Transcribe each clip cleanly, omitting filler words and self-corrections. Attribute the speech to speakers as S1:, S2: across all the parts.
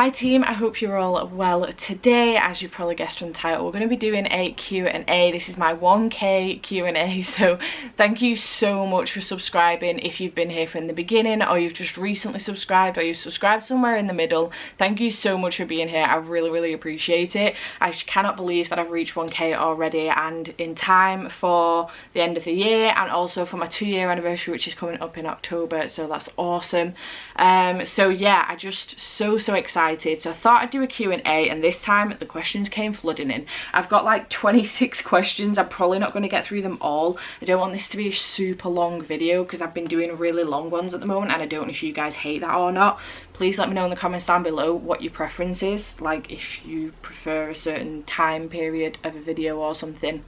S1: Hi team, I hope you're all well. Today, as you probably guessed from the title, we're going to be doing a Q&A. This is my 1k Q&A, so thank you so much for subscribing if you've been here from the beginning, or you've just recently subscribed, or you've subscribed somewhere in the middle. Thank you so much for being here. I really appreciate it. I cannot believe that I've reached 1k already, and in time for the end of the year and also for my 2-year anniversary, which is coming up in October, so that's awesome. So yeah, I just so excited. So I thought I'd do a Q&A, and this time the questions came flooding in. I've got like 26 questions. I'm probably not going to get through them all. I don't want this to be a super long video because I've been doing really long ones at the moment, and I don't know if you guys hate that or not. Please let me know in the comments down below what your preference is, like if you prefer a certain time period of a video or something.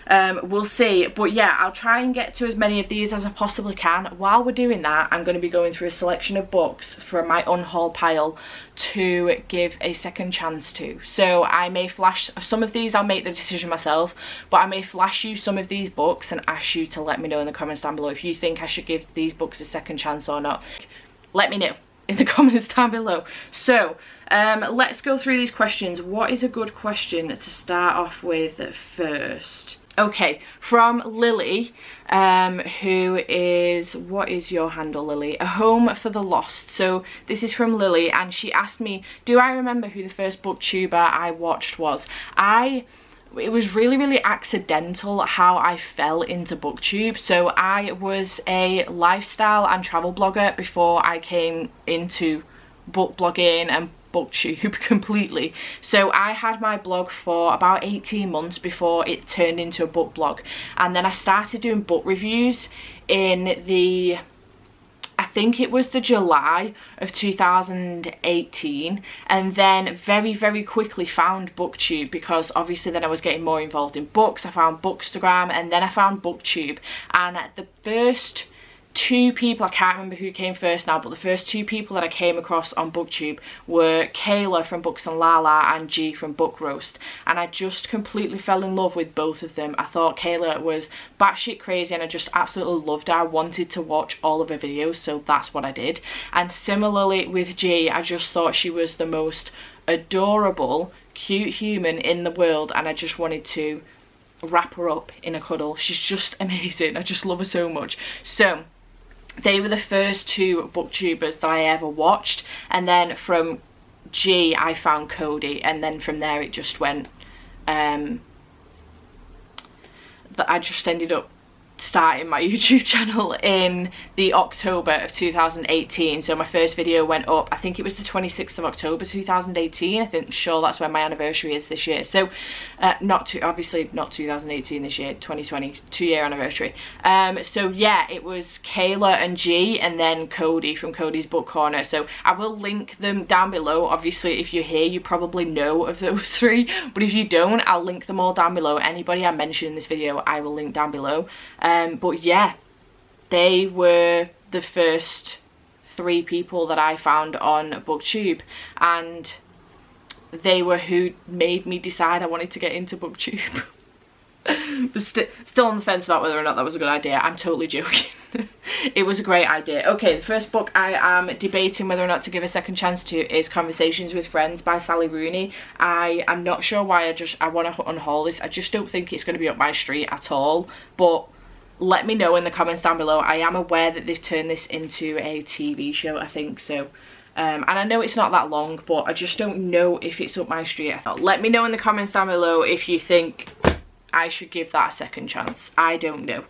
S1: We'll see, but yeah, I'll try and get to as many of these as I possibly can. While we're doing that, I'm going to be going through a selection of books from my unhaul pile to give a second chance to. So I may flash some of these, I'll make the decision myself, but I may flash you some of these books and ask you to let me know in the comments down below if you think I should give these books a second chance or not. Let me know in the comments down below. So let's go through these questions. What is a good question to start off with first? Okay, from Lily, who is, what is your handle, Lily? A Home for the Lost. So this is from Lily, and she asked me, do I remember who the first booktuber I watched was? It was really accidental how I fell into booktube. So I was a lifestyle and travel blogger before I came into book blogging and booktube completely. So I had my blog for about 18 months before it turned into a book blog, and then I started doing book reviews in the, I think it was the July of 2018, and then very quickly found booktube, because obviously then I was getting more involved in books. I found Bookstagram, and then I found booktube, and the first 2 people, I can't remember who came first now, but the first 2 people that I came across on booktube were Kayla from Books and Lala and G from Book Roast, and I just completely fell in love with both of them. I thought Kayla was batshit crazy, and I just absolutely loved her. I wanted to watch all of her videos, so that's what I did. And similarly with G, I just thought she was the most adorable, cute human in the world, and I just wanted to wrap her up in a cuddle. She's just amazing. I just love her so much. So they were the first 2 booktubers that I ever watched, and then from G I found Cody, and then from there it just went, that I just ended up starting my YouTube channel in the October of 2018. So my first video went up, I think it was the 26th of October 2018. I think, sure, that's when my anniversary is this year. So obviously not 2018 this year, 2020, 2-year anniversary. So yeah, it was Kayla and G, and then Cody from Cody's Book Corner. So I will link them down below. Obviously if you're here, you probably know of those 3, but if you don't, I'll link them all down below. Anybody I mention in this video, I will link down below. But yeah, they were the first 3 people that I found on booktube, and they were who made me decide I wanted to get into booktube. But still on the fence about whether or not that was a good idea. I'm totally joking. It was a great idea. Okay, the first book I am debating whether or not to give a second chance to is Conversations with Friends by Sally Rooney. I am not sure why I want to unhaul this. I just don't think it's going to be up my street at all, but let me know in the comments down below. I am aware that they've turned this into a TV show, I think so. And I know it's not that long, but I just don't know if it's up my street. Let me know in the comments down below if you think I should give that a second chance. I don't know.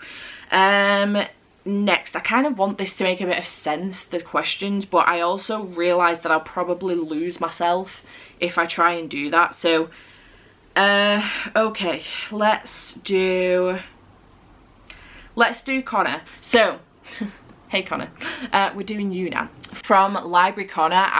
S1: Next, I kind of want this to make a bit of sense, the questions, but I also realise that I'll probably lose myself if I try and do that. So, okay, let's do Connor. So, hey Connor, we're doing you now. From Library Connor,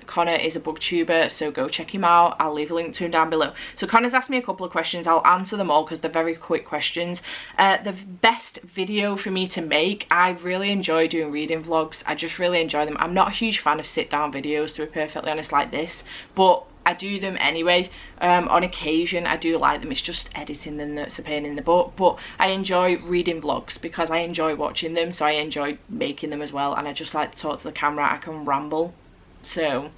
S1: Connor is a booktuber, so go check him out. I'll leave a link to him down below. So Connor's asked me a couple of questions. I'll answer them all because they're very quick questions. The best video for me to make, I really enjoy doing reading vlogs. I just really enjoy them. I'm not a huge fan of sit down videos, to be perfectly honest, like this, but I do them anyway. On occasion I do like them. It's just editing them that's a pain in the butt, but I enjoy reading vlogs because I enjoy watching them, so I enjoy making them as well, and I just like to talk to the camera. I can ramble. So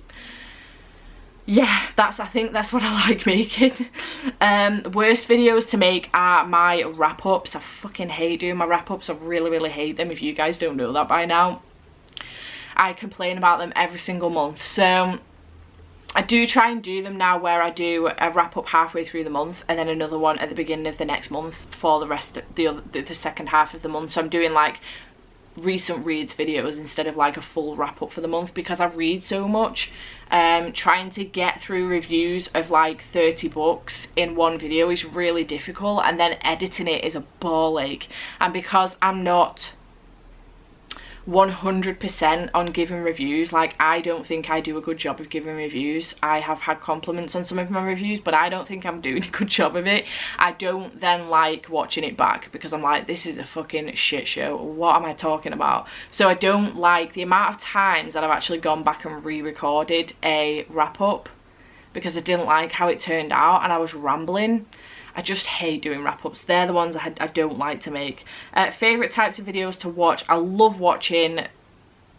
S1: yeah, I think that's what I like making. Worst videos to make are my wrap-ups. I fucking hate doing my wrap-ups. I really hate them, if you guys don't know that by now. I complain about them every single month. So I do try and do them now, where I do a wrap-up halfway through the month and then another one at the beginning of the next month for the rest of the second half of the month. So I'm doing like recent reads videos instead of like a full wrap-up for the month, because I read so much. Trying to get through reviews of like 30 books in one video is really difficult, and then editing it is a ball ache. And because I'm not 100% on giving reviews, like I don't think I do a good job of giving reviews. I have had compliments on some of my reviews, but I don't think I'm doing a good job of it. I don't then like watching it back, because I'm like, this is a fucking shit show, what am I talking about? So I don't like the amount of times that I've actually gone back and re-recorded a wrap-up because I didn't like how it turned out and I was rambling. I just hate doing wrap-ups. They're the ones I don't like to make. Favourite types of videos to watch. I love watching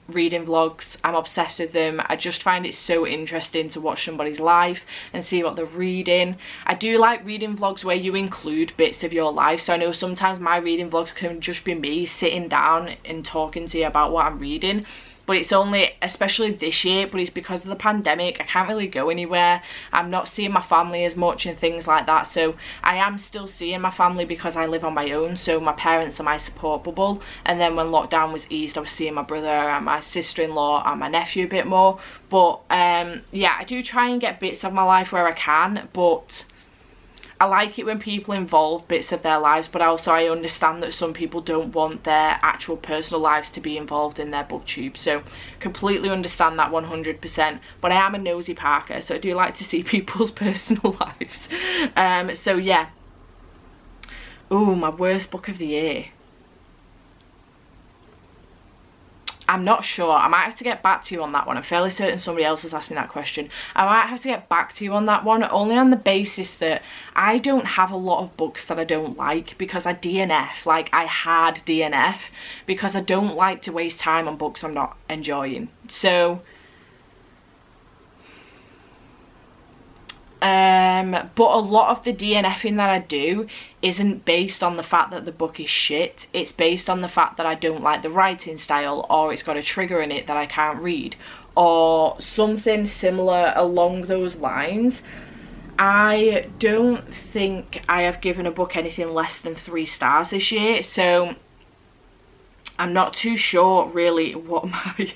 S1: reading vlogs. I'm obsessed with them. I just find it so interesting to watch somebody's life and see what they're reading. I do like reading vlogs where you include bits of your life. So I know sometimes my reading vlogs can just be me sitting down and talking to you about what I'm reading. But it's only, especially this year, but it's because of the pandemic, I can't really go anywhere. I'm not seeing my family as much and things like that. So I am still seeing my family because I live on my own. So my parents are my support bubble. And then when lockdown was eased, I was seeing my brother and my sister-in-law and my nephew a bit more. But yeah, I do try and get bits of my life where I can, but I like it when people involve bits of their lives, but also I understand that some people don't want their actual personal lives to be involved in their booktube. So completely understand that 100%. But I am a nosy Parker, so I do like to see people's personal lives. So yeah. Ooh, my worst book of the year. I'm not sure. I might have to get back to you on that one. I'm fairly certain somebody else has asked me that question. I might have to get back to you on that one, only on the basis that I don't have a lot of books that I don't like, because I DNF. Like, I hard DNF because I don't like to waste time on books I'm not enjoying. So but a lot of the DNFing that I do isn't based on the fact that the book is shit. It's based on the fact that I don't like the writing style, or it's got a trigger in it that I can't read, or something similar along those lines. I don't think I have given a book anything less than 3 stars this year, so I'm not too sure really what my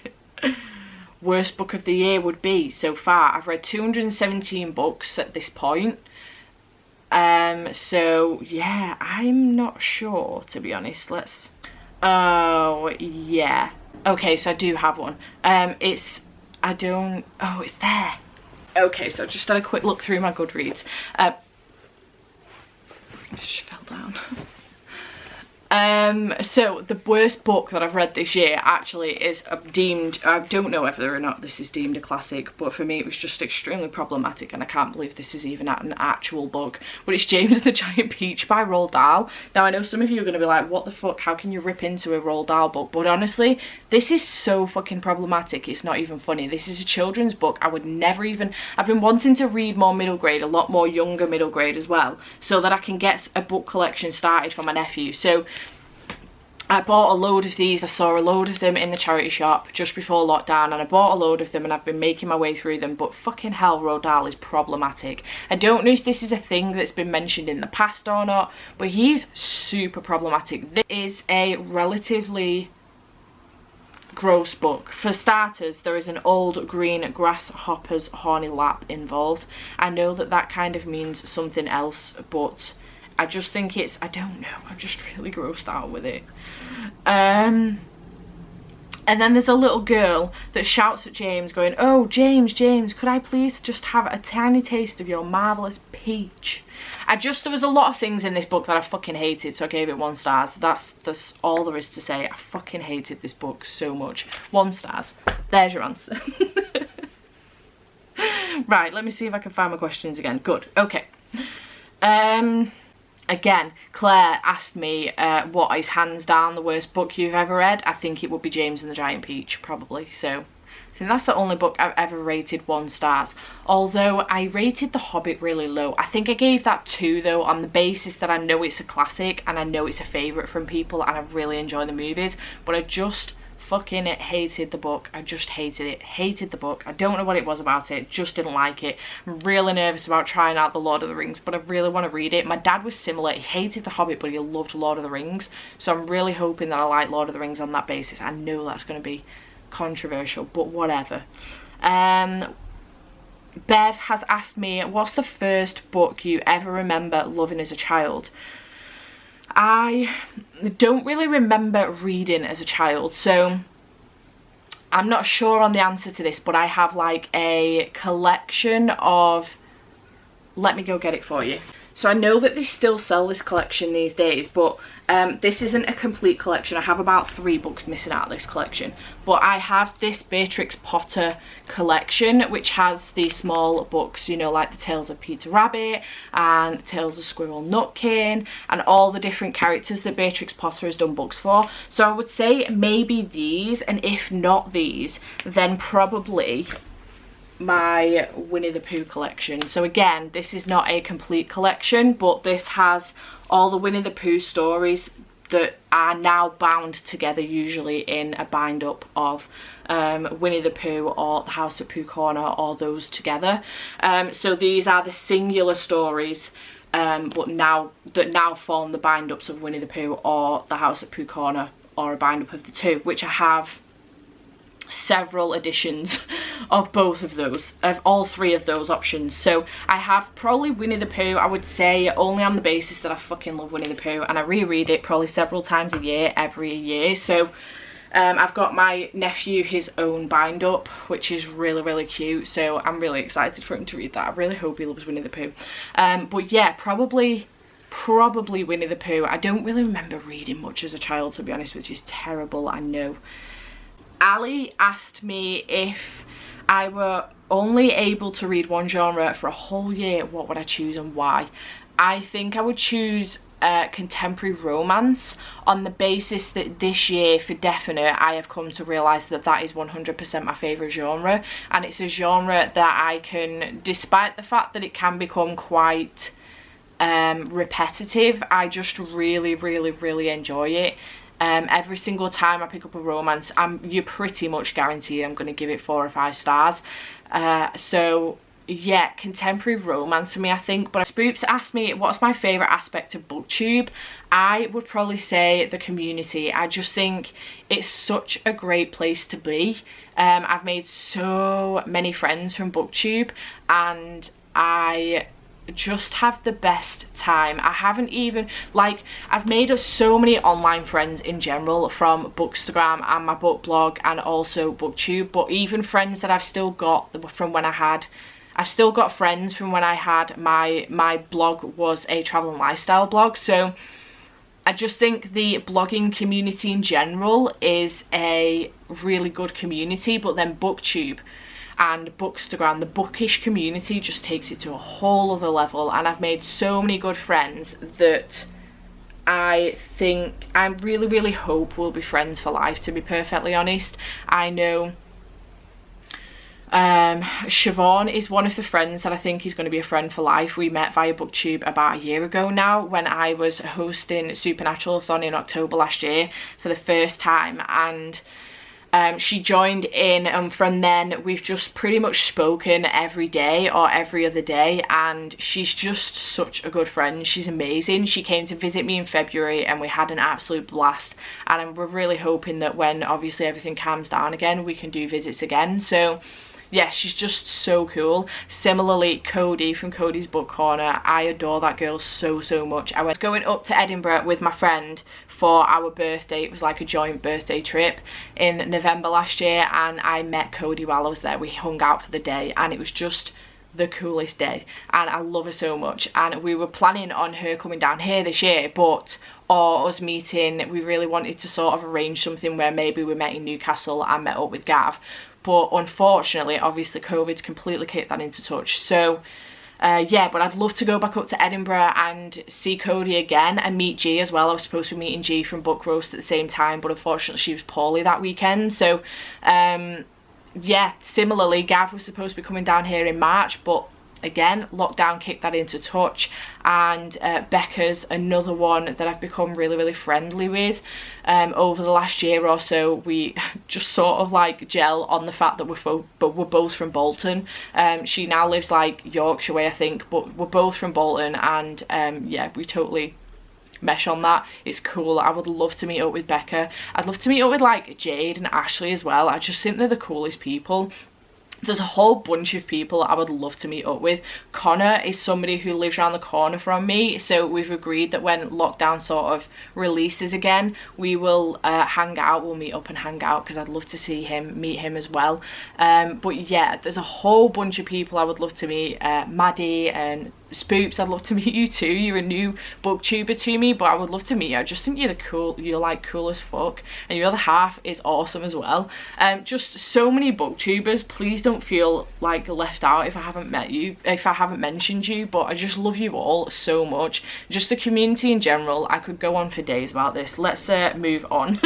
S1: worst book of the year would be so far. I've read 217 books at this point. So yeah, I'm not sure, to be honest. Oh yeah, okay, so I do have one. It's there. Okay, so just had a quick look through my Goodreads. Just fell down. So the worst book that I've read this year actually is deemed, I don't know whether or not this is deemed a classic, but for me it was just extremely problematic, and I can't believe this is even an actual book, but it's James and the Giant Peach by Roald Dahl. Now I know some of you are going to be like, what the fuck, how can you rip into a Roald Dahl book? But honestly, this is so fucking problematic, it's not even funny. This is a children's book. I would never even, I've been wanting to read more middle grade, a lot more younger middle grade as well, so that I can get a book collection started for my nephew. So I bought a load of these. I saw a load of them in the charity shop just before lockdown, and I bought a load of them and I've been making my way through them, but fucking hell, Roald Dahl is problematic. I don't know if this is a thing that's been mentioned in the past or not, but he's super problematic. This is a relatively gross book. For starters, there is an old green grasshopper's horny lap involved. I know that that kind of means something else, but I just think it's, I don't know, I'm just really grossed out with it. And then there's a little girl that shouts at James going, oh, James, could I please just have a tiny taste of your marvellous peach? There was a lot of things in this book that I fucking hated, so I gave it 1 star. That's all there is to say. I fucking hated this book so much. 1 star. There's your answer. Right, let me see if I can find my questions again. Good, okay. Again, Claire asked me what is hands down the worst book you've ever read. I think it would be James and the Giant Peach, probably. So I I think that's the only book I've ever rated 1 stars. Although I rated The Hobbit really low. I think I gave that 2 though, on the basis that I know it's a classic and I know it's a favourite from people and I really enjoy the movies. But I just fucking hated the book. I just hated it. Hated the book. I don't know what it was about it. Just didn't like it. I'm really nervous about trying out The Lord of the Rings, but I really want to read it. My dad was similar. He hated The Hobbit, but he loved Lord of the Rings. So I'm really hoping that I like Lord of the Rings on that basis. I know that's going to be controversial, but whatever. Bev has asked me, what's the first book you ever remember loving as a child? I don't really remember reading as a child, so I'm not sure on the answer to this, but I have like a collection of, let me go get it for you. So I know that they still sell this collection these days, but this isn't a complete collection. I have about 3 books missing out of this collection. But I have this Beatrix Potter collection, which has the small books, you know, like the Tales of Peter Rabbit and Tales of Squirrel Nutkin and all the different characters that Beatrix Potter has done books for. So I would say maybe these, and if not these, then probably my Winnie the Pooh collection. So again, this is not a complete collection, but this has all the Winnie the Pooh stories that are now bound together, usually in a bind up of Winnie the Pooh or the House at Pooh Corner, all those together. So these are the singular stories but now form the bind ups of Winnie the Pooh or the House at Pooh Corner, or a bind up of the 2, which I have several editions of both of those, of all 3 of those options. So I have probably Winnie the Pooh, I would say, only on the basis that I fucking love Winnie the Pooh, and I reread it probably several times a year, every year. So I've got my nephew his own bind up, which is really cute, so I'm really excited for him to read that. I really hope he loves Winnie the Pooh. But yeah, probably Winnie the Pooh. I don't really remember reading much as a child, to be honest, which is terrible, I know. Ali asked me if I were only able to read one genre for a whole year, what would I choose and why? I think I would choose contemporary romance, on the basis that this year for definite I have come to realise that that is 100% my favourite genre, and it's a genre that I can, despite the fact that it can become quite repetitive, I just really enjoy it. Every single time I pick up a romance, you're pretty much guaranteed I'm going to give it 4 or 5 stars. So yeah, contemporary romance for me, I think. But Spoops asked me what's my favourite aspect of BookTube. I would probably say the community. I just think it's such a great place to be. I've made so many friends from BookTube, and I just have the best time. I haven't even, like, I've made so many online friends in general from Bookstagram and my book blog and also BookTube, but even friends that I've still got from when I've still got friends from when I had my blog was a travel and lifestyle blog. So I just think the blogging community in general is a really good community, but then BookTube and Bookstagram, the bookish community, just takes it to a whole other level, and I've made so many good friends that I think I really hope we'll be friends for life, to be perfectly honest. I know Siobhan is one of the friends that I think is going to be a friend for life. We met via BookTube about a year ago now, when I was hosting Supernatural-a-thon in October last year for the first time, and she joined in, and from then we've just pretty much spoken every day or every other day, and she's just such a good friend. She's amazing. She came to visit me in February and we had an absolute blast, and we're really hoping that when obviously everything calms down again, we can do visits again. So yeah, she's just so cool. Similarly, Cody from Cody's Book Corner, I adore that girl so much. I was going up to Edinburgh with my friend for our birthday. It was like a joint birthday trip in November last year, and I met Cody while I was there. We hung out for the day and it was just the coolest day, and I love her so much. And we were planning on her coming down here this year, but or us meeting, we really wanted to sort of arrange something where maybe we met in Newcastle and met up with Gav, but unfortunately obviously COVID's completely kicked that into touch. So yeah, but I'd love to go back up to Edinburgh and see Cody again and meet G as well. I was supposed to be meeting G from Book Roast at the same time, but unfortunately she was poorly that weekend. So yeah, similarly, Gav was supposed to be coming down here in March, but again, lockdown kicked that into touch. And Becca's another one that I've become really friendly with. Over the last year or so, we just sort of like gel on the fact that we're both from Bolton. She now lives like Yorkshire way, I think, but we're both from Bolton, and yeah, we totally mesh on that. It's cool. I would love to meet up with Becca. I'd love to meet up with like Jade and Ashley as well. I just think they're the coolest people. There's a whole bunch of people I would love to meet up with. Connor is somebody who lives around the corner from me, so we've agreed that when lockdown sort of releases again, we will hang out. We'll meet up and hang out, because I'd love to see him, meet him as well. But yeah, there's a whole bunch of people I would love to meet. Maddie and Spoops, I'd love to meet you too. You're a new booktuber to me, but I would love to meet you. I just think you're you're like cool as fuck, and your other half is awesome as well. Just so many booktubers. Please don't feel like left out if I haven't met you, if I haven't mentioned you, but I just love you all so much. Just the community in general. I could go on for days about this. Let's move on.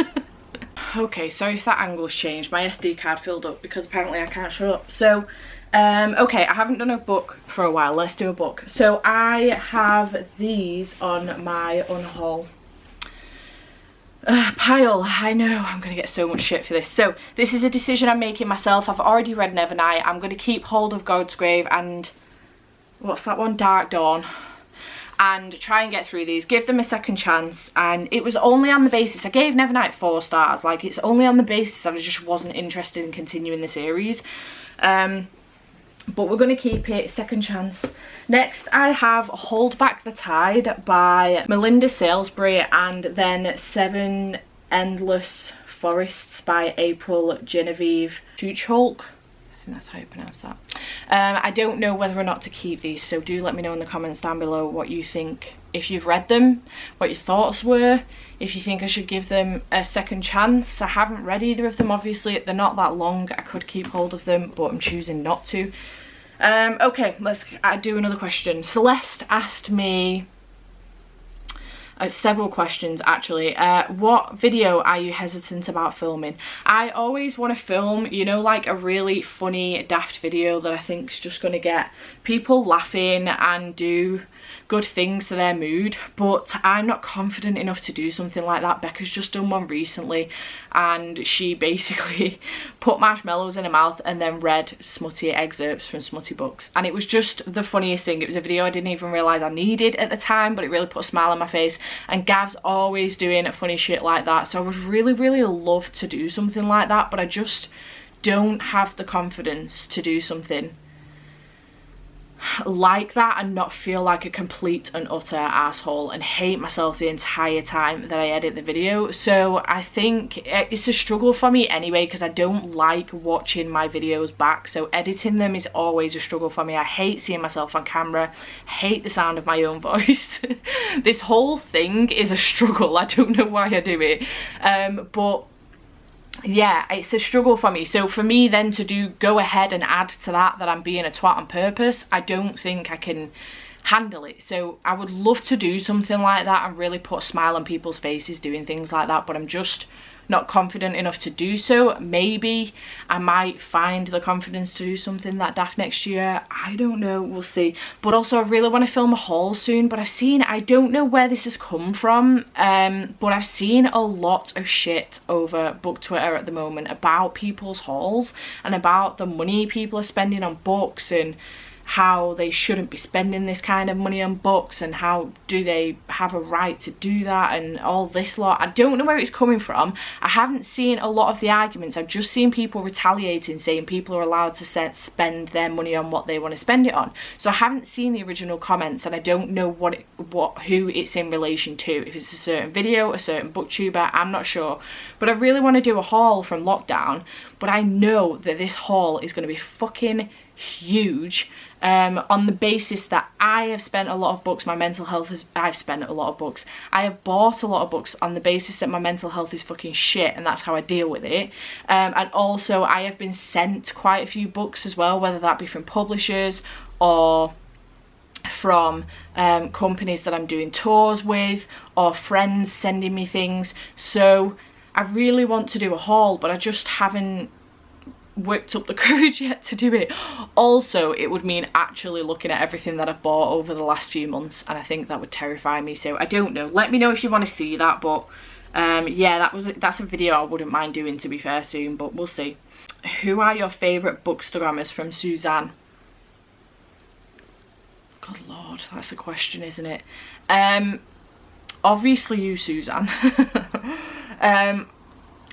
S1: Okay, sorry if that angle's changed. My SD card filled up because apparently I can't shut up. So okay, I haven't done a book for a while. Let's do a book. So I have these on my unhaul pile. I know I'm gonna get so much shit for this. So this is a decision I'm making myself. I've already read Nevernight. I'm gonna keep hold of God's Grave and what's that one, Dark Dawn, and try and get through these, give them a second chance. And it was only on the basis, I gave Nevernight 4 stars, like it's only on the basis that I just wasn't interested in continuing the series. But we're going to keep it second chance. Next I have Hold Back the Tide by Melinda Salisbury, and then 7 Endless Forests by April Genevieve Tucholk. I think that's how you pronounce that. I don't know whether or not to keep these, so do let me know in the comments down below what you think. If you've read them, what your thoughts were, if you think I should give them a second chance. I haven't read either of them, obviously. They're not that long. I could keep hold of them, but I'm choosing not to. Okay, let's do another question. Celeste asked me several questions actually. What video are you hesitant about filming? I always want to film, you know, like a really funny daft video that I think is just going to get people laughing and do good things to their mood, but I'm not confident enough to do something like that. Becca's just done one recently, and she basically put marshmallows in her mouth and then read smutty excerpts from smutty books, and it was just the funniest thing. It was a video I didn't even realise I needed at the time, but it really put a smile on my face. And Gav's always doing funny shit like that, so I would really love to do something like that, but I just don't have the confidence to do something like that and not feel like a complete and utter asshole and hate myself the entire time that I edit the video. So I think it's a struggle for me anyway, because I don't like watching my videos back, so editing them is always a struggle for me. I hate seeing myself on camera, hate the sound of my own voice. This whole thing is a struggle. I don't know why I do it, but yeah, it's a struggle for me. So for me then to go ahead and add to that I'm being a twat on purpose, I don't think I can handle it. So I would love to do something like that and really put a smile on people's faces doing things like that, but I'm just not confident enough to do so. Maybe I might find the confidence to do something that daft next year. I don't know, we'll see. But also I really want to film a haul soon, but I don't know where this has come from, but I've seen a lot of shit over book Twitter at the moment about people's hauls and about the money people are spending on books and how they shouldn't be spending this kind of money on books and how do they have a right to do that and all this lot. I don't know where it's coming from. I haven't seen a lot of the arguments. I've just seen people retaliating, saying people are allowed to spend their money on what they want to spend it on. So I haven't seen the original comments, and I don't know who it's in relation to. If it's a certain video, a certain booktuber, I'm not sure. But I really want to do a haul from lockdown, but I know that this haul is going to be fucking huge, on the basis that I have spent a lot of books, I've spent a lot of books, I have bought a lot of books on the basis that my mental health is fucking shit and that's how I deal with it, and also I have been sent quite a few books as well, whether that be from publishers or from companies that I'm doing tours with, or friends sending me things. So I really want to do a haul, but I just haven't whipped up the courage yet to do it. Also, it would mean actually looking at everything that I've bought over the last few months, and I think that would terrify me. So I don't know. Let me know if you want to see that, but yeah, that's a video I wouldn't mind doing, to be fair, soon, but we'll see. Who are your favourite bookstagrammers? From Suzanne. God lord, that's a question, isn't it? Obviously you, Suzanne.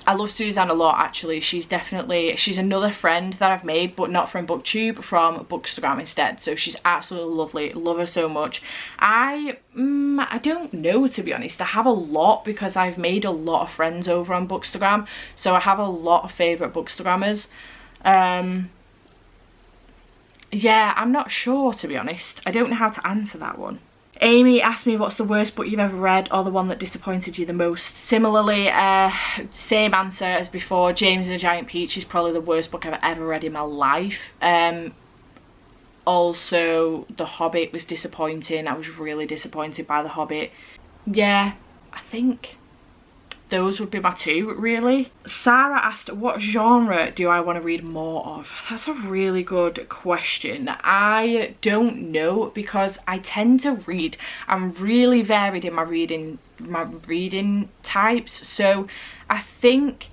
S1: I love Suzanne a lot, actually. She's another friend that I've made, but not from BookTube, from Bookstagram instead. So she's absolutely lovely. Love her so much. I don't know, to be honest. I have a lot because I've made a lot of friends over on Bookstagram. So I have a lot of favourite Bookstagrammers. Yeah, I'm not sure, to be honest. I don't know how to answer that one. Amy asked me what's the worst book you've ever read, or the one that disappointed you the most. Similarly, same answer as before. James and the Giant Peach is probably the worst book I've ever read in my life. Also, The Hobbit was disappointing. I was really disappointed by The Hobbit. Yeah, I think those would be my two, really. Sarah asked, what genre do I want to read more of? That's a really good question. I don't know, because I tend to read. I'm really varied in my reading types. So I think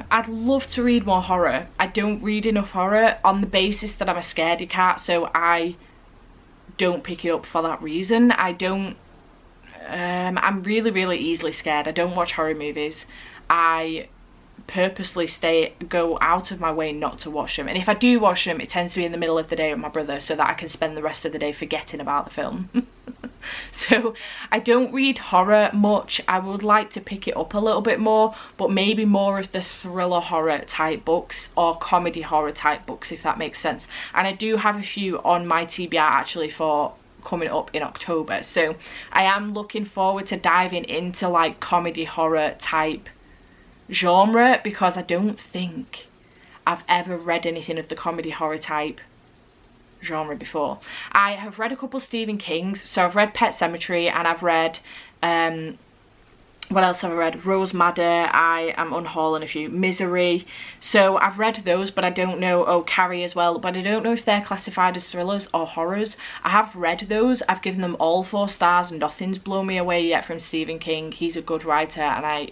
S1: I'd love to read more horror. I don't read enough horror on the basis that I'm a scaredy cat, so I don't pick it up for that reason. I'm really easily scared. I don't watch horror movies. I purposely go out of my way not to watch them, and if I do watch them, it tends to be in the middle of the day with my brother, so that I can spend the rest of the day forgetting about the film. So I don't read horror much. I would like to pick it up a little bit more, but maybe more of the thriller horror type books or comedy horror type books, if that makes sense. And I do have a few on my TBR actually for coming up in October, so I am looking forward to diving into like comedy horror type genre, because I don't think I've ever read anything of the comedy horror type genre before. I have read a couple Stephen King's, so I've read Pet Sematary, and I've read what else have I read? Rose Madder, I Am Unhauling a few, Misery. So I've read those, but I don't know, oh, Carrie as well, but I don't know if they're classified as thrillers or horrors. I have read those. I've given them all 4 stars. Nothing's blown me away yet from Stephen King. He's a good writer, and I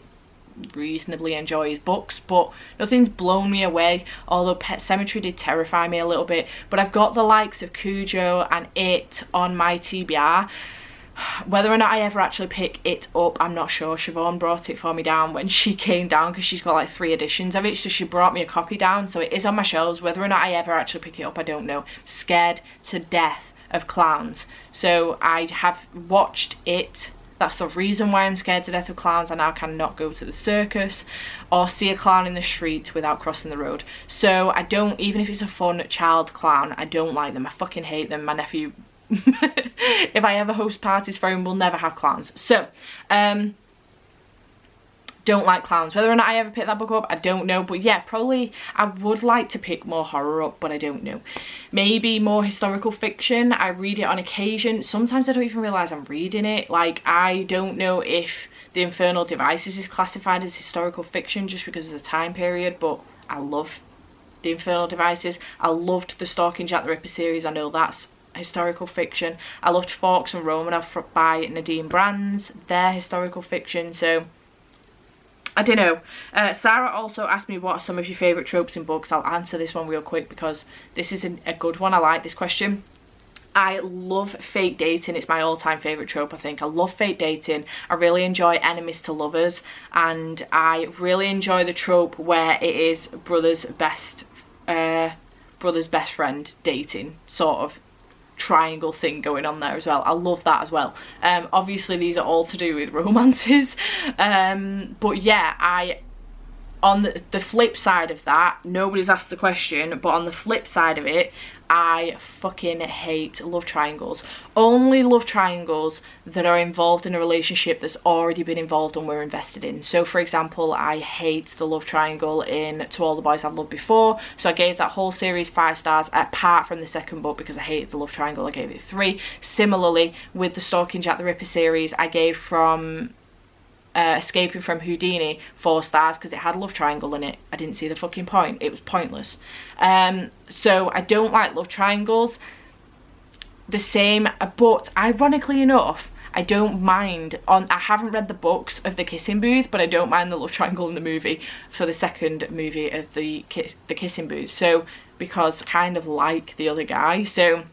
S1: reasonably enjoy his books, but nothing's blown me away, although Pet Sematary did terrify me a little bit. But I've got the likes of Cujo and It on my TBR. Whether or not I ever actually pick it up, I'm not sure. Siobhan brought it for me down when she came down, because she's got like 3 editions of it, so she brought me a copy down, so it is on my shelves. Whether or not I ever actually pick it up, I don't know. I'm scared to death of clowns, so I have watched It. That's the reason why I'm scared to death of clowns. I now cannot go to the circus or see a clown in the street without crossing the road. So I don't, even if it's a fun child clown, I don't like them. I fucking hate them. My nephew, if I ever host parties for him, we'll never have clowns. So don't like clowns. Whether or not I ever pick that book up, I don't know. But yeah, probably I would like to pick more horror up, but I don't know. Maybe more historical fiction. I read it on occasion. Sometimes I don't even realise I'm reading it. Like, I don't know if The Infernal Devices is classified as historical fiction just because of the time period, but I love The Infernal Devices. I loved the Stalking Jack the Ripper series. I know that's historical fiction. I loved Forks and Romanov by Nadine Brands. They're historical fiction, so I don't know. Sarah also asked me what are some of your favourite tropes in books. I'll answer this one real quick because this is a good one. I like this question. I love fake dating. It's my all-time favourite trope, I think. I love fake dating. I really enjoy enemies to lovers, and I really enjoy the trope where it is brother's best friend dating, sort of triangle thing going on there as well. I love that as well. Obviously these are all to do with romances, but yeah, on the flip side of that, nobody's asked the question, but on the flip side of it, I fucking hate love triangles. Only love triangles that are involved in a relationship that's already been involved and we're invested in. So for example, I hate the love triangle in To All the Boys I've Loved Before, so I gave that whole series 5 stars apart from the second book because I hate the love triangle. I gave it 3. Similarly with the Stalking Jack the Ripper series, I gave from Escaping from Houdini, 4 stars, because it had a love triangle in it. I didn't see the fucking point. It was pointless. So I don't like love triangles. The same, but ironically enough, I don't mind, I haven't read the books of The Kissing Booth, but I don't mind the love triangle in the movie for the second movie of the Kissing Booth. So, because I kind of like the other guy, so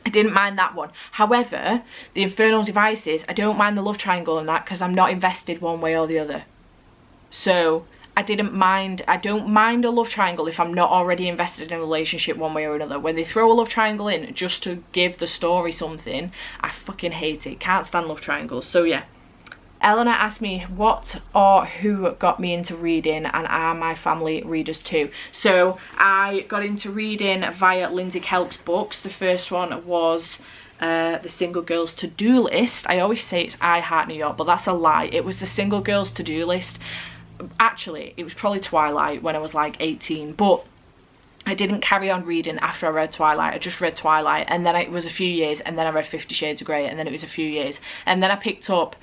S1: I didn't mind that one. However, The Infernal Devices, I don't mind the love triangle in that because I'm not invested one way or the other. So I don't mind a love triangle if I'm not already invested in a relationship one way or another. When they throw a love triangle in just to give the story something, I fucking hate it. Can't stand love triangles. So yeah. Eleanor asked me what or who got me into reading, and are my family readers too. So I got into reading via Lindsay Kelk's books. The first one was The Single Girl's To-Do List. I always say it's I Heart New York, but that's a lie. It was The Single Girl's To-Do List. Actually, it was probably Twilight when I was like 18, but I didn't carry on reading after I read Twilight. I just read Twilight, and then it was a few years, and then I read 50 Shades of Grey, and then it was a few years, and then I picked up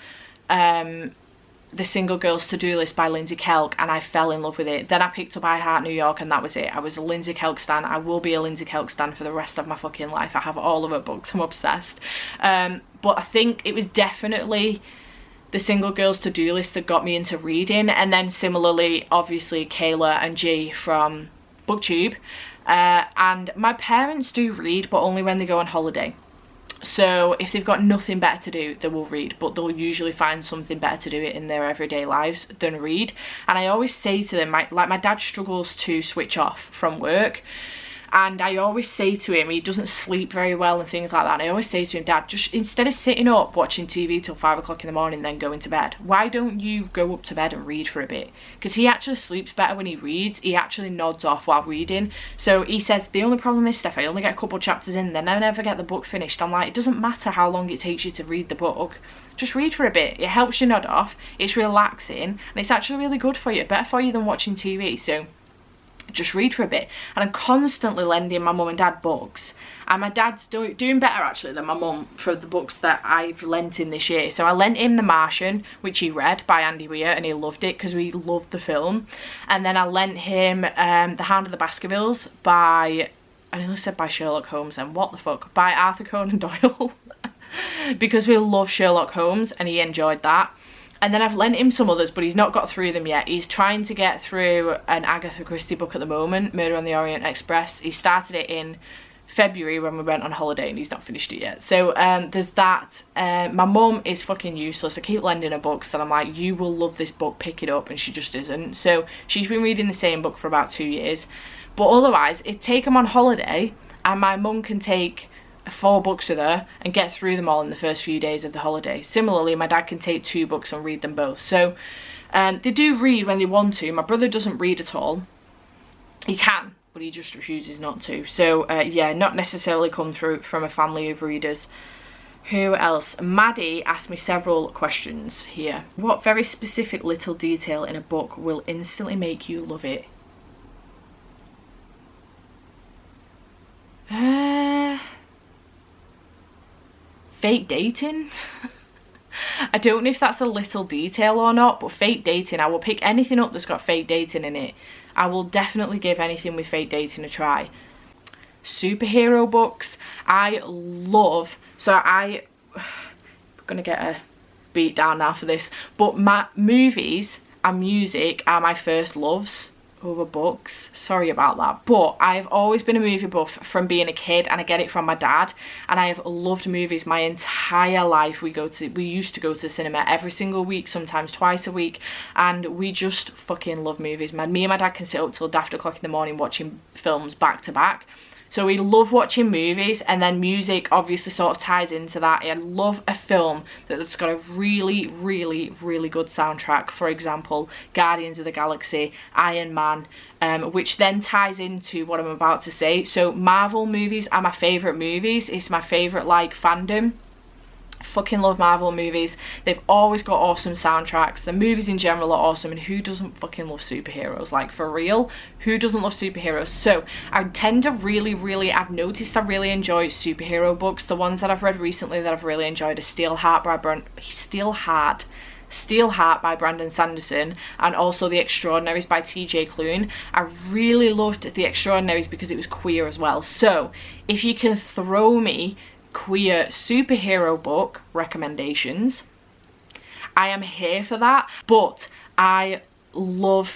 S1: The Single Girl's To-Do List by Lindsay Kelk, and I fell in love with it. Then I picked up I Heart New York, and that was it. I was a Lindsay Kelk stan. I will be a Lindsay Kelk stan for the rest of my fucking life. I have all of her books. I'm obsessed. But I think it was definitely The Single Girl's To-Do List that got me into reading, and then similarly, obviously, Kayla and G from BookTube. And my parents do read, but only when they go on holiday. So if they've got nothing better to do, they will read, but they'll usually find something better to do it in their everyday lives than read. And I always say to them, my dad struggles to switch off from work, and I always say to him, he doesn't sleep very well and things like that, and I always say to him, Dad, just instead of sitting up watching TV till 5 o'clock in the morning then going to bed, why don't you go up to bed and read for a bit? Because he actually sleeps better when he reads. He actually nods off while reading. So he says, the only problem is, Steph, I only get a couple chapters in, then I never get the book finished. I'm like, it doesn't matter how long it takes you to read the book, just read for a bit. It helps you nod off, it's relaxing, and it's actually really good for you, better for you than watching TV. So just read for a bit. And I'm constantly lending my mum and dad books, and my dad's doing better actually than my mum for the books that I've lent him this year. So I lent him The Martian, which he read, by Andy Weir, and he loved it because we loved the film. And then I lent him The Hound of the Baskervilles by, I nearly said by Sherlock Holmes, and what the fuck, by Arthur Conan Doyle because we love Sherlock Holmes, and he enjoyed that. And then I've lent him some others, but he's not got through them yet. He's trying to get through an Agatha Christie book at the moment, Murder on the Orient Express. He started it in February when we went on holiday, and he's not finished it yet. So there's that. My mum is fucking useless. I keep lending her books, and I'm like, you will love this book, pick it up, and she just isn't. So she's been reading the same book for about 2 years. But otherwise, it'd take them on holiday, and my mum can take 4 books with her and get through them all in the first few days of the holiday. Similarly, my dad can take 2 books and read them both. So they do read when they want to. My brother doesn't read at all. He can, but he just refuses not to. So yeah, not necessarily come through from a family of readers. Who else? Maddie asked me several questions here. What very specific little detail in a book will instantly make you love it? Fake dating? I don't know if that's a little detail or not, but fake dating, I will pick anything up that's got fake dating in it. I will definitely give anything with fake dating a try. Superhero books, I love, so I'm gonna get a beat down now for this, but my movies and music are my first loves over books. Sorry about that, but I've always been a movie buff from being a kid, and I get it from my dad, and I have loved movies my entire life. We used to go to the cinema every single week, sometimes twice a week, and we just fucking love movies. Me and my dad can sit up till daft o'clock in the morning watching films back to back. So we love watching movies, and then music obviously sort of ties into that. I love a film that's got a really, really, really good soundtrack. For example, Guardians of the Galaxy, Iron Man, which then ties into what I'm about to say. So Marvel movies are my favourite movies. It's my favourite like fandom. Fucking love Marvel movies. They've always got awesome soundtracks. The movies in general are awesome, and who doesn't fucking love superheroes? Like, for real, who doesn't love superheroes? So I tend to I've noticed I really enjoy superhero books. The ones that I've read recently that I've really enjoyed are Steelheart Steelheart by Brandon Sanderson, and also The Extraordinaries by TJ Klune. I really loved The Extraordinaries because it was queer as well. So if you can throw me queer superhero book recommendations, I am here for that. But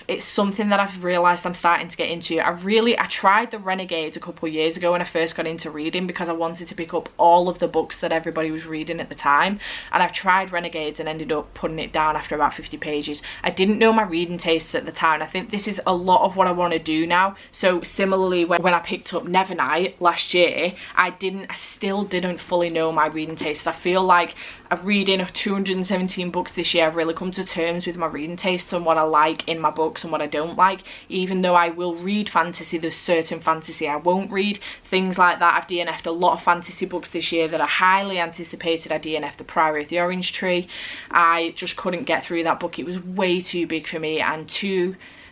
S1: it's something that I've realised I'm starting to get into. I tried the Renegades a couple of years ago when I first got into reading, because I wanted to pick up all of the books that everybody was reading at the time, and I tried Renegades and ended up putting it down after about 50 pages. I didn't know my reading tastes at the time. I think this is a lot of what I want to do now. So similarly, when I picked up Nevernight last year, I still didn't fully know my reading tastes. I feel like I've reading 217 books this year. I've really come to terms with my reading tastes and what I like in my books and what I don't like. Even though I will read fantasy, there's certain fantasy I won't read, things like that. I've DNF'd a lot of fantasy books this year that I highly anticipated. I DNF'd The Priory of the Orange Tree. I just couldn't get through that book. It was way too big for me, and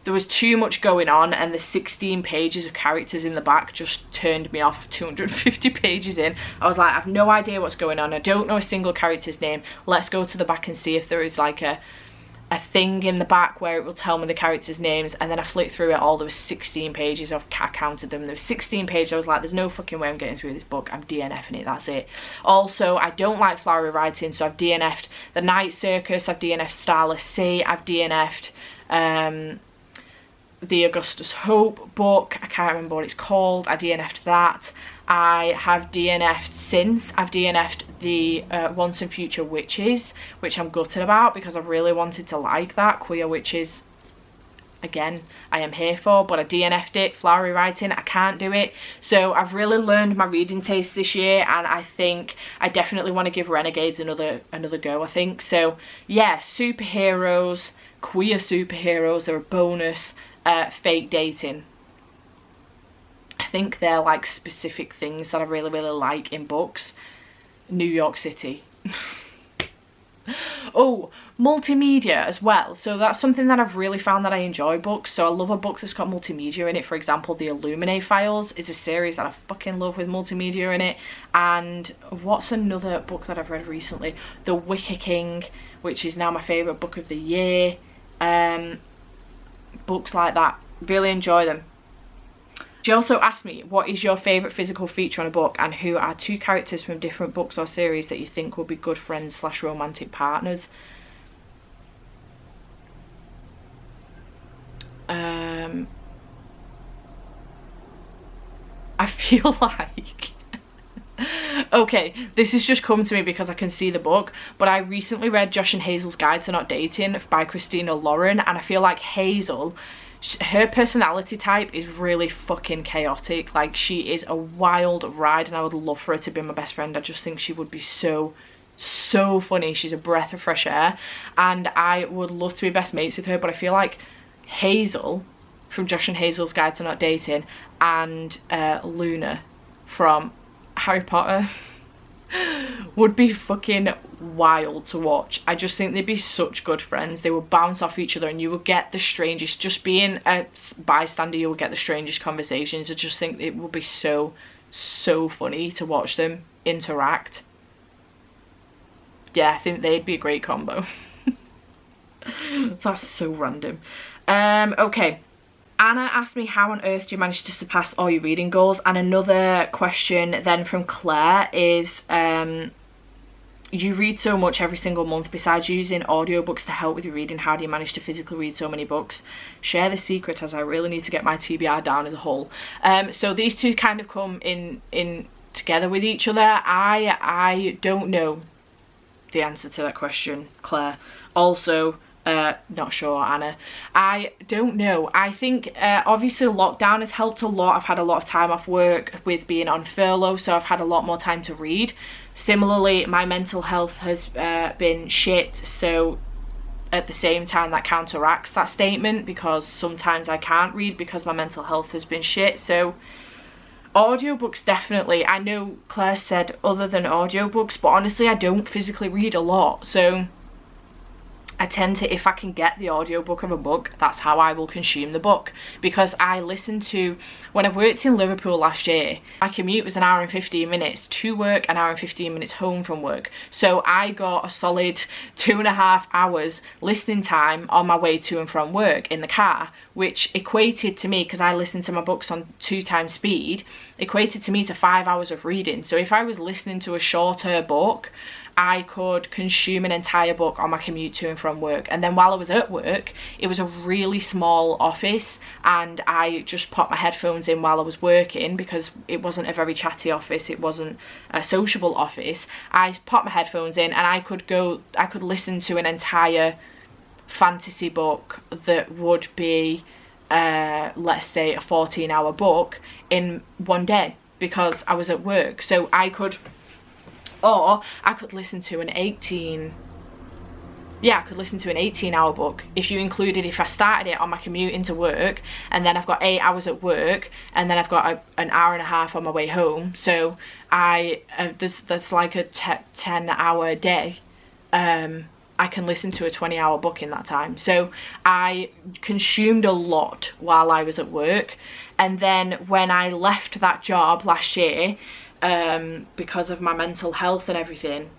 S1: there was too much going on, and the 16 pages of characters in the back just turned me off of 250 pages in. I was like, I've no idea what's going on. I don't know a single character's name. Let's go to the back and see if there is like a thing in the back where it will tell me the characters' names. And then I flicked through it all. There was 16 pages. I counted them. There was 16 pages. I was like, there's no fucking way I'm getting through this book. I'm DNFing it. That's it. Also, I don't like flowery writing, so I've DNF'd The Night Circus. I've DNF'd Starless Sea. I've DNF'd the Augustus Hope book. I can't remember what it's called. I DNF'd that. I have DNF'd since. I've DNF'd the Once and Future Witches, which I'm gutted about because I really wanted to like that. Queer Witches, again, I am here for, but I DNF'd it. Flowery writing, I can't do it. So I've really learned my reading taste this year, and I think I definitely want to give Renegades another go, I think. So yeah, superheroes, queer superheroes are a bonus. Fake dating, I think they're like specific things that I really like in books. New York City. Oh, multimedia as well. So that's something that I've really found that I enjoy books. So I love a book that's got multimedia in it. For example, the Illuminae Files is a series that I fucking love with multimedia in it. And what's another book that I've read recently? The Wicker King, which is now my favourite book of the year. Books like that, really enjoy them. She also asked me, what is your favourite physical feature on a book, and who are 2 characters from different books or series that you think would be good friends / romantic partners? I feel like okay, this has just come to me because I can see the book, but I recently read Josh and Hazel's Guide to Not Dating by Christina Lauren, and I feel like Hazel, her personality type is really fucking chaotic. Like, she is a wild ride, and I would love for her to be my best friend. I just think she would be so funny. She's a breath of fresh air, and I would love to be best mates with her. But I feel like Hazel from Josh and Hazel's Guide to Not Dating and Luna from Harry Potter would be fucking wild to watch. I just think they'd be such good friends. They would bounce off each other, and you would get the strangest, just being a bystander, you would get the strangest conversations. I just think it would be so funny to watch them interact. Yeah, I think they'd be a great combo. That's so random. Okay. Anna asked me, how on earth do you manage to surpass all your reading goals? And another question then from Claire is, you read so much every single month. Besides using audiobooks to help with your reading, how do you manage to physically read so many books? Share the secret, as I really need to get my TBR down as a whole. So these two kind of come in together with each other. I don't know the answer to that question, Claire. Also, not sure, Anna. I don't know. I think obviously lockdown has helped a lot. I've had a lot of time off work with being on furlough, so I've had a lot more time to read. Similarly, my mental health has been shit, so at the same time that counteracts that statement, because sometimes I can't read because my mental health has been shit. So audiobooks, definitely. I know Claire said other than audiobooks, but honestly I don't physically read a lot, so I tend to, if I can get the audiobook of a book, that's how I will consume the book. Because I listen to, when I worked in Liverpool last year, my commute was 1 hour and 15 minutes to work, 1 hour and 15 minutes home from work. So I got a solid 2.5 hours listening time on my way to and from work in the car, which equated to me, because I listened to my books on 2 times speed, equated to me to 5 hours of reading. So if I was listening to a shorter book, I could consume an entire book on my commute to and from work. And then while I was at work, it was a really small office, and I just popped my headphones in while I was working because it wasn't a very chatty office, it wasn't a sociable office. I popped my headphones in and I could listen to an entire fantasy book that would be let's say a 14-hour book in one day because I was at work. So I could listen to an 18-hour book if I started it on my commute into work, and then I've got 8 hours at work, and then I've got an hour and a half on my way home. So there's like a 10-hour day. I can listen to a 20-hour book in that time. So I consumed a lot while I was at work. And then when I left that job last year, because of my mental health and everything,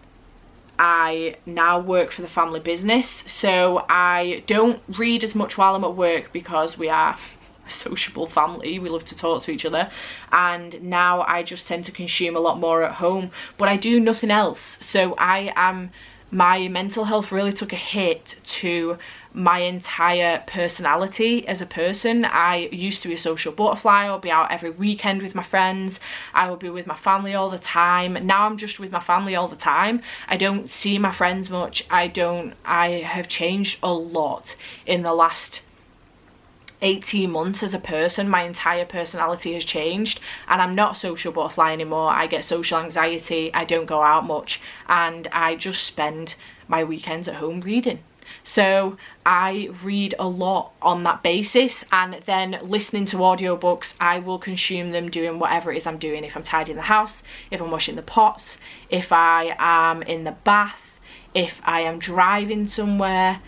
S1: I now work for the family business. So I don't read as much while I'm at work because we are a sociable family, we love to talk to each other, and now I just tend to consume a lot more at home, but I do nothing else. So my mental health really took a hit to my entire personality as a person. I used to be a social butterfly. I would be out every weekend with my friends. I would be with my family all the time. Now I'm just with my family all the time. I don't see my friends much. I have changed a lot in the last 18 months as a person. My entire personality has changed, and I'm not a social butterfly anymore. I get social anxiety. I don't go out much, and I just spend my weekends at home reading. So I read a lot on that basis, and then listening to audiobooks, I will consume them doing whatever it is I'm doing. If I'm tidying the house, if I'm washing the pots, if I am in the bath, if I am driving somewhere,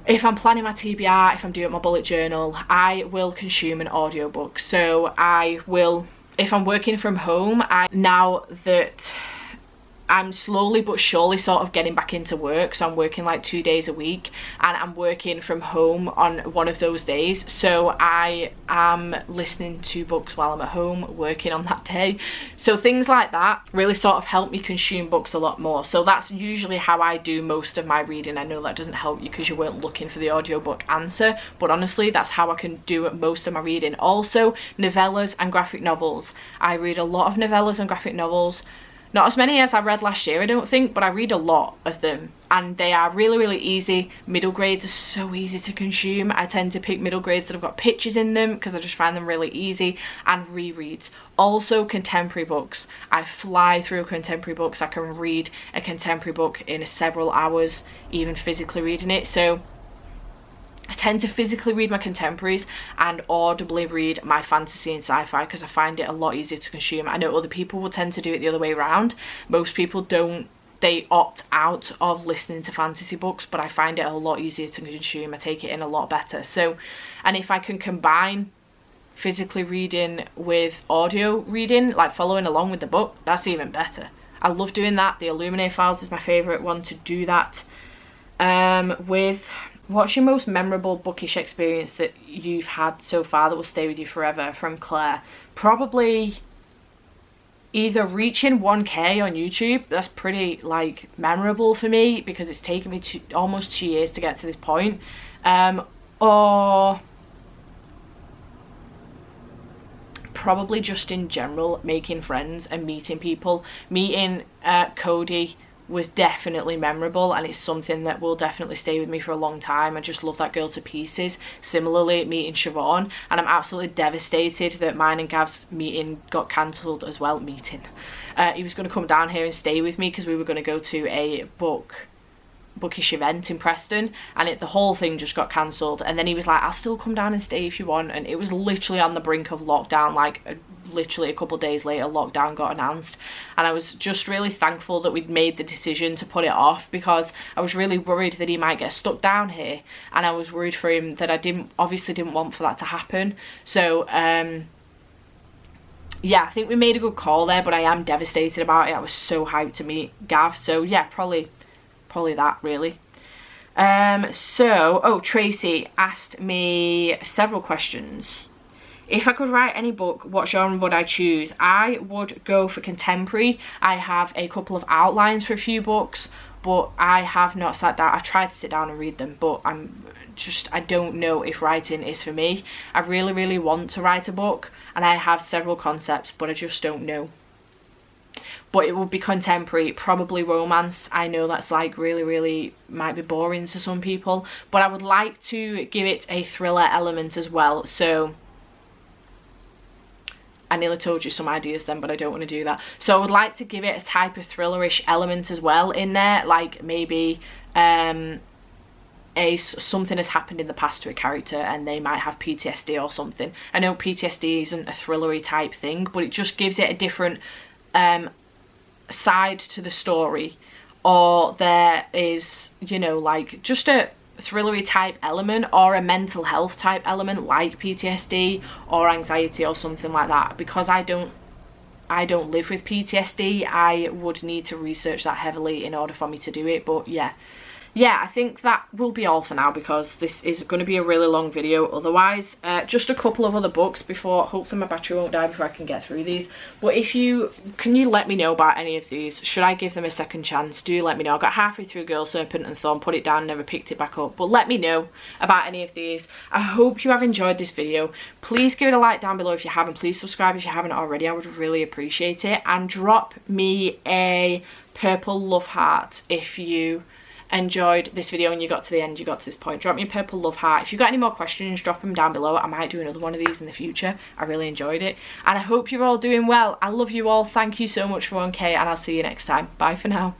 S1: if I'm planning my TBR, if I'm doing my bullet journal, I will consume an audiobook. So I will, if I'm working from home, now that I'm slowly but surely sort of getting back into work, so I'm working like 2 days a week, and I'm working from home on one of those days. So I am listening to books while I'm at home working on that day. So things like that really sort of help me consume books a lot more. So that's usually how I do most of my reading. I know that doesn't help you because you weren't looking for the audiobook answer, but honestly that's how I can do most of my reading. Also novellas and graphic novels. I read a lot of novellas and graphic novels. Not as many as I read last year, I don't think, but I read a lot of them, and they are really, really easy. Middle grades are so easy to consume. I tend to pick middle grades that have got pictures in them because I just find them really easy, and rereads. Also contemporary books. I fly through contemporary books. I can read a contemporary book in several hours, even physically reading it. So I tend to physically read my contemporaries and audibly read my fantasy and sci-fi because I find it a lot easier to consume. I know other people will tend to do it the other way around. Most people don't, they opt out of listening to fantasy books, but I find it a lot easier to consume. I take it in a lot better. So, and if I can combine physically reading with audio reading, like following along with the book, that's even better. I love doing that. The Illuminae Files is my favourite one to do that with. What's your most memorable bookish experience that you've had so far that will stay with you forever? From Claire. Probably either reaching 1k on YouTube. That's pretty like memorable for me because it's taken me almost 2 years to get to this point. Or probably just in general making friends and meeting people. Meeting Cody was definitely memorable, and it's something that will definitely stay with me for a long time. I just love that girl to pieces. Similarly, meeting Siobhan, and I'm absolutely devastated that mine and Gav's meeting got cancelled as well. He was going to come down here and stay with me because we were going to go to a book bookish event in Preston, and the whole thing just got cancelled. And then he was like, I'll still come down and stay if you want, and it was literally on the brink of lockdown. Like literally a couple of days later, lockdown got announced, and I was just really thankful that we'd made the decision to put it off, because I was really worried that he might get stuck down here, and I was worried for him that I obviously didn't want for that to happen. So yeah, I think we made a good call there, but I am devastated about it. I was so hyped to meet Gav. So yeah, probably that really. Oh, Tracy asked me several questions. If I could write any book, what genre would I choose? I would go for contemporary. I have a couple of outlines for a few books, but I have not sat down. I've tried to sit down and read them, but I don't know if writing is for me. I really, really want to write a book, and I have several concepts, but I just don't know. But it would be contemporary, probably romance. I know that's like really, really might be boring to some people, but I would like to give it a thriller element as well. So I nearly told you some ideas then, but I don't want to do that. So I would like to give it a type of thrillerish element as well in there, like maybe something has happened in the past to a character and they might have PTSD or something. I know PTSD isn't a thrillery type thing, but it just gives it a different side to the story. Or there is, you know, like just a thrillery type element, or a mental health type element like PTSD or anxiety or something like that. Because I don't live with PTSD, I would need to research that heavily in order for me to do it. But yeah, I think that will be all for now, because this is going to be a really long video otherwise. Just a couple of other books before, hopefully my battery won't die before I can get through these. But can you let me know about any of these? Should I give them a second chance? Do let me know. I got halfway through Girl, Serpent and Thorn, put it down, never picked it back up. But let me know about any of these. I hope you have enjoyed this video. Please give it a like down below if you haven't. Please subscribe if you haven't already. I would really appreciate it. And drop me a purple love heart if you enjoyed this video and you got to the end, you got to this point. Drop me a purple love heart. If you've got any more questions, drop them down below. I might do another one of these in the future. I really enjoyed it, and I hope you're all doing well. I love you all. Thank you so much for 1K, and I'll see you next time. Bye for now.